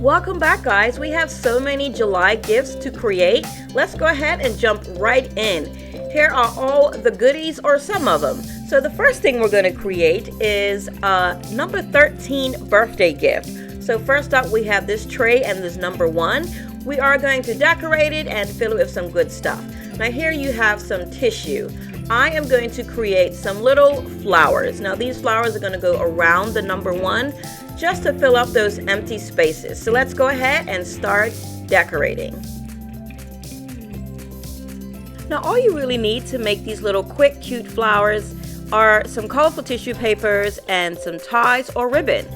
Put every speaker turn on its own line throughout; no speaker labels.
Welcome back, guys. We have so many July gifts to create. Let's go ahead and jump right in. Here are all the goodies, or some of them. So the first thing we're going to create is number 13 birthday gift. So first up, we have this tray and this number 1. We are going to decorate it and fill it with some good stuff. Now here you have some tissue. I am going to create some little flowers. Now these flowers are going to go around the number 1 just to fill up those empty spaces. So let's go ahead and start decorating. Now all you really need to make these little quick cute flowers are some colorful tissue papers and some ties or ribbon.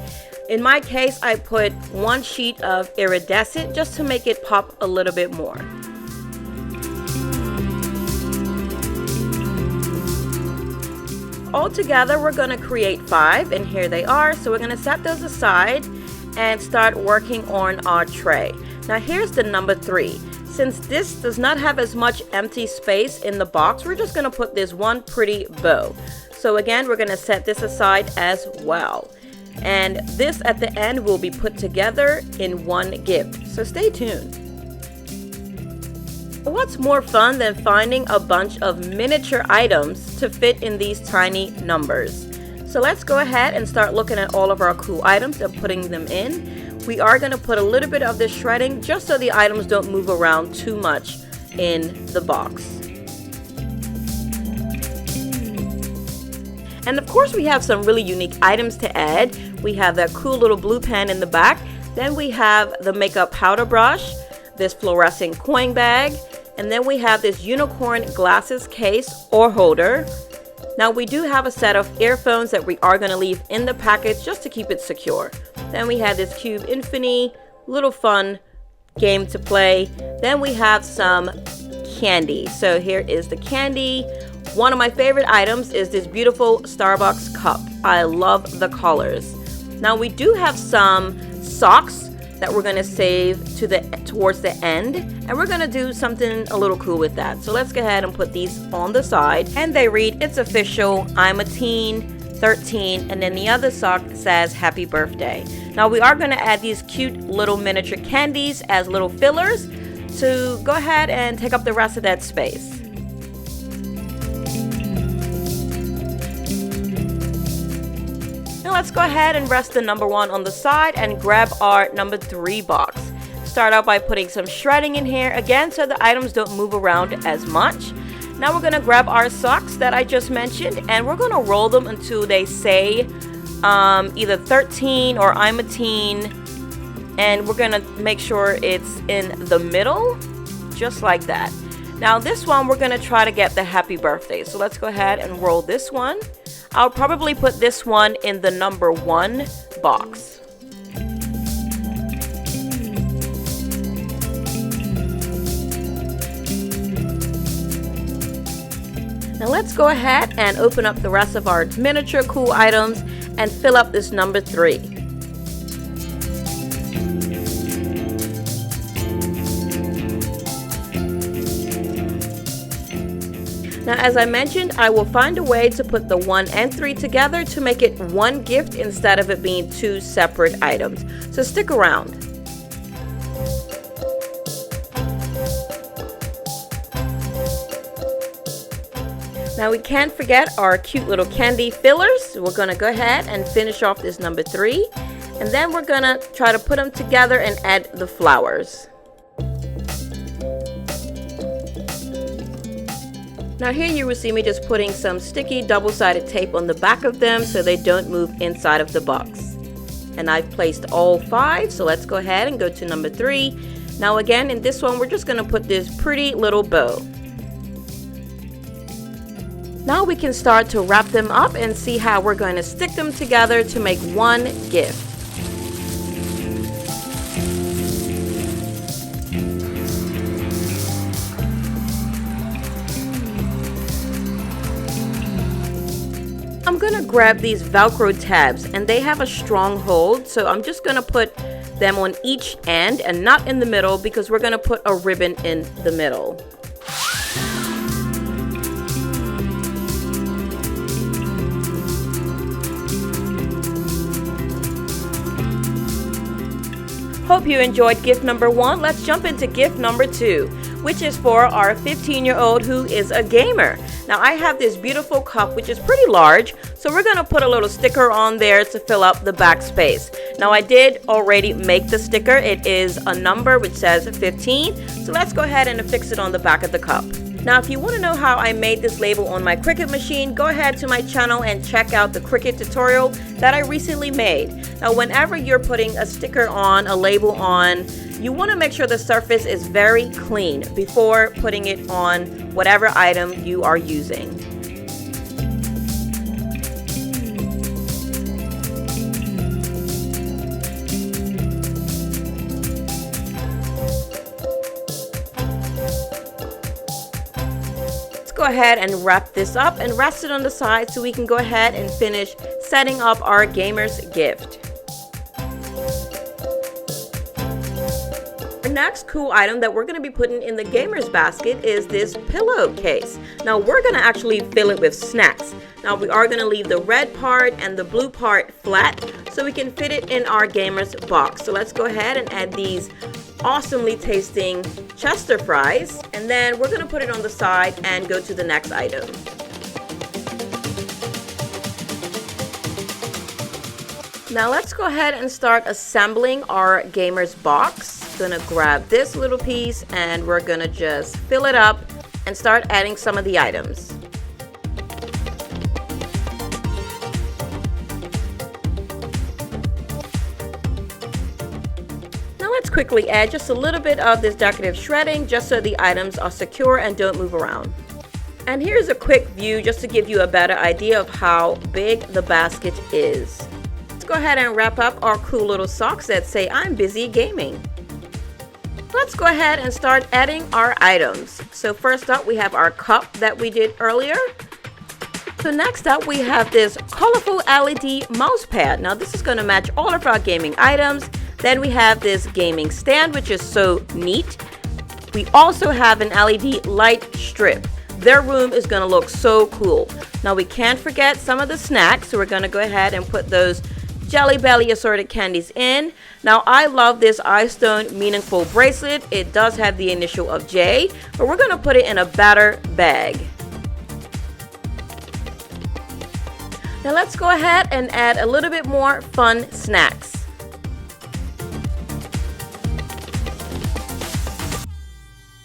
In my case, I put 1 sheet of iridescent just to make it pop a little bit more. Altogether, we're going to create 5, and here they are. So we're going to set those aside and start working on our tray. Now here's the number 3. Since this does not have as much empty space in the box, we're just going to put this one pretty bow. So again, we're going to set this aside as well. And this at the end will be put together in one gift. So stay tuned. What's more fun than finding a bunch of miniature items to fit in these tiny numbers? So let's go ahead and start looking at all of our cool items and putting them in. We are going to put a little bit of this shredding just so the items don't move around too much in the box. And of course we have some really unique items to add. We have that cool little blue pen in the back. Then we have the makeup powder brush, this fluorescent coin bag, and then we have this unicorn glasses case or holder. Now we do have a set of earphones that we are going to leave in the package just to keep it secure. Then we have this Cube Infinity, little fun game to play. Then we have some candy. So here is the candy. One of my favorite items is this beautiful Starbucks cup. I love the colors. Now we do have some socks that we're going to save towards the end, and we're going to do something a little cool with that. So let's go ahead and put these on the side, and they read, "It's official, I'm a teen, 13," and then the other sock says happy birthday. Now we are going to add these cute little miniature candies as little fillers, so go ahead and take up the rest of that space. Now let's go ahead and rest the number 1 on the side and grab our number 3 box. Start out by putting some shredding in here again so the items don't move around as much. Now we're going to grab our socks that I just mentioned, and we're going to roll them until they say either 13 or I'm a teen, and we're going to make sure it's in the middle, just like that. Now this one we're going to try to get the happy birthday, so let's go ahead and roll this one. I'll probably put this one in the number 1 box. Now let's go ahead and open up the rest of our miniature cool items and fill up this number 3. Now, as I mentioned, I will find a way to put the 1 and 3 together to make it one gift instead of it being 2 separate items. So stick around. Now we can't forget our cute little candy fillers. So we're going to go ahead and finish off this number 3. And then we're going to try to put them together and add the flowers. Now here you will see me just putting some sticky double-sided tape on the back of them so they don't move inside of the box. And I've placed all 5, so let's go ahead and go to number 3. Now again, in this one, we're just going to put this pretty little bow. Now we can start to wrap them up and see how we're going to stick them together to make one gift. I'm going to grab these Velcro tabs, and they have a strong hold, so I'm just going to put them on each end and not in the middle because we're going to put a ribbon in the middle. Hope you enjoyed gift number 1. Let's jump into gift number 2, which is for our 15-year-old who is a gamer. Now I have this beautiful cup which is pretty large, so we're going to put a little sticker on there to fill up the back space. Now I did already make the sticker. It is a number which says 15, so let's go ahead and affix it on the back of the cup. Now if you want to know how I made this label on my Cricut machine, go ahead to my channel and check out the Cricut tutorial that I recently made. Now whenever you're putting a sticker on, a label on, you want to make sure the surface is very clean before putting it on whatever item you are using. Go ahead and wrap this up and rest it on the side so we can go ahead and finish setting up our gamer's gift. Our next cool item that we're going to be putting in the gamer's basket is this pillowcase. Now we're going to actually fill it with snacks. Now we are going to leave the red part and the blue part flat so we can fit it in our gamer's box. So let's go ahead and add these awesomely tasting Chester fries, and then we're going to put it on the side and go to the next item. Now let's go ahead and start assembling our gamer's box. Gonna grab this little piece and we're gonna just fill it up and start adding some of the items. Let's quickly add just a little bit of this decorative shredding just so the items are secure and don't move around. And here's a quick view just to give you a better idea of how big the basket is. Let's go ahead and wrap up our cool little socks that say "I'm busy gaming." Let's go ahead and start adding our items. So first up we have our cup that we did earlier. So next up we have this colorful LED mouse pad. Now this is going to match all of our gaming items. Then we have this gaming stand, which is so neat. We also have an LED light strip. Their room is going to look so cool. Now we can't forget some of the snacks, so we're going to go ahead and put those Jelly Belly assorted candies in. Now I love this iStone meaningful bracelet. It does have the initial of J, but we're going to put it in a batter bag. Now let's go ahead and add a little bit more fun snacks.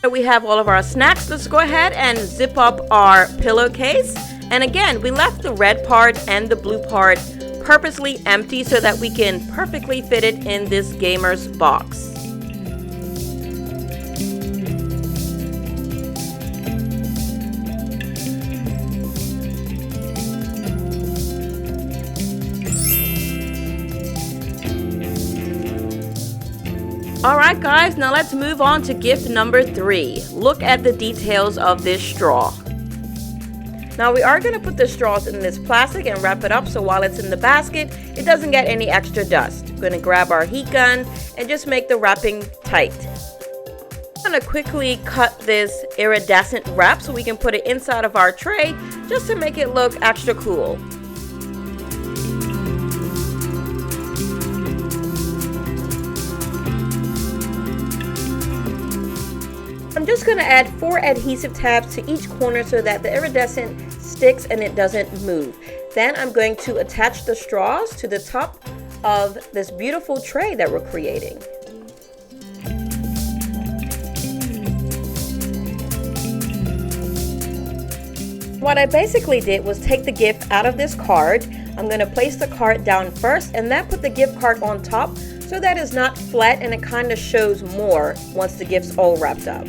We have all of our snacks. Let's go ahead and zip up our pillowcase. And again, we left the red part and the blue part purposely empty so that we can perfectly fit it in this gamer's box. Alright guys, now let's move on to gift number 3. Look at the details of this straw. Now we are going to put the straws in this plastic and wrap it up so while it's in the basket, it doesn't get any extra dust. We're going to grab our heat gun and just make the wrapping tight. I'm going to quickly cut this iridescent wrap so we can put it inside of our tray just to make it look extra cool. I'm just going to add 4 adhesive tabs to each corner so that the iridescent sticks and it doesn't move. Then I'm going to attach the straws to the top of this beautiful tray that we're creating. What I basically did was take the gift out of this card. I'm going to place the card down first and then put the gift card on top so that it's not flat and it kind of shows more once the gift's all wrapped up.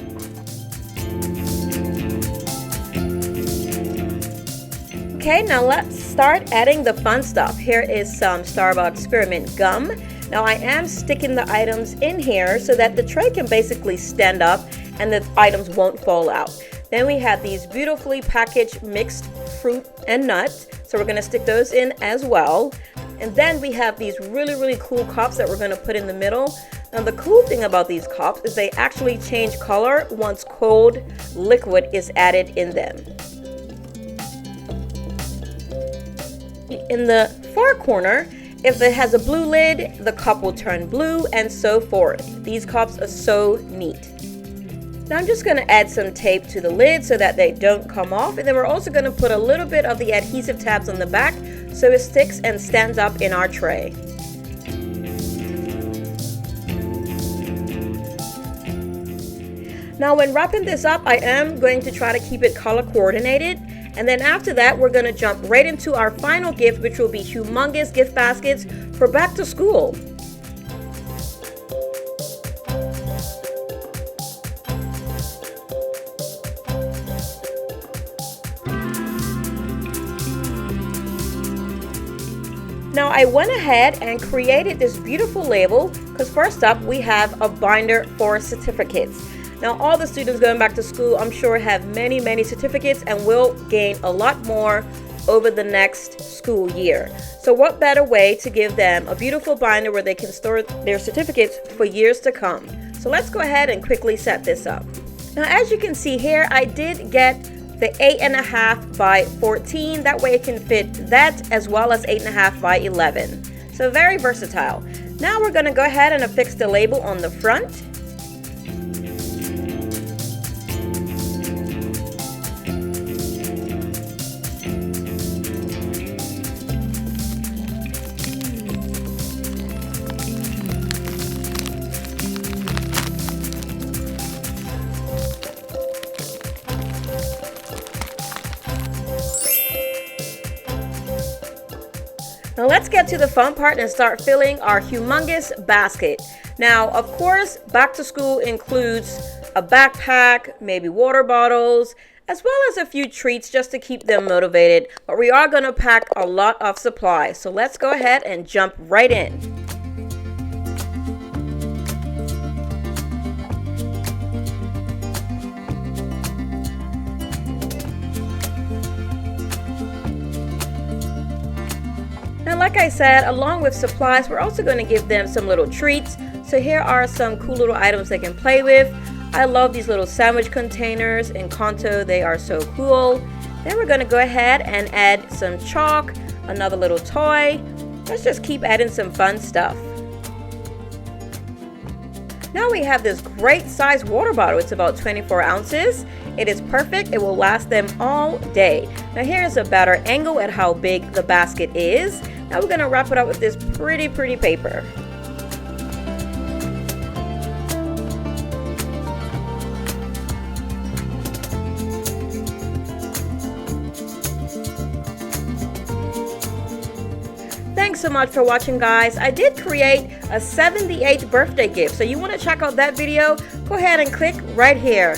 Okay, now let's start adding the fun stuff. Here is some Starbucks Spearmint Gum. Now I am sticking the items in here so that the tray can basically stand up and the items won't fall out. Then we have these beautifully packaged mixed fruit and nuts. So we're going to stick those in as well. And then we have these really cool cups that we're going to put in the middle. Now the cool thing about these cups is they actually change color once cold liquid is added in them. In the far corner If it has a blue lid, the cup will turn blue, and so forth. These cups are so neat. Now I'm just going to add some tape to the lid so that they don't come off, and then we're also going to put a little bit of the adhesive tabs on the back so it sticks and stands up in our tray. Now when wrapping this up, I am going to try to keep it color coordinated. And then after that, we're going to jump right into our final gift, which will be humongous gift baskets for back to school. Now I went ahead and created this beautiful label because first up we have a binder for certificates. Now all the students going back to school, I'm sure, have many certificates and will gain a lot more over the next school year. So what better way to give them a beautiful binder where they can store their certificates for years to come. So let's go ahead and quickly set this up. Now as you can see here, I did get the 8.5 by 14. That way it can fit that as well as 8.5 by 11. So very versatile. Now we're going to go ahead and affix the label on the front. Now let's get to the fun part and start filling our humongous basket. Now, of course, back to school includes a backpack, maybe water bottles, as well as a few treats just to keep them motivated. But we are going to pack a lot of supplies. So let's go ahead and jump right in. Now, like I said, along with supplies, we're also going to give them some little treats. So here are some cool little items they can play with. I love these little sandwich containers in Kanto. They are so cool. Then we're going to go ahead and add some chalk, another little toy. Let's just keep adding some fun stuff. Now we have this great size water bottle. It's about 24 ounces. It is perfect. It will last them all day. Now here's a better angle at how big the basket is. Now we're going to wrap it up with this pretty paper. Thanks so much for watching, guys. I did create a 78th birthday gift, so you want to check out that video? Go ahead and click right here.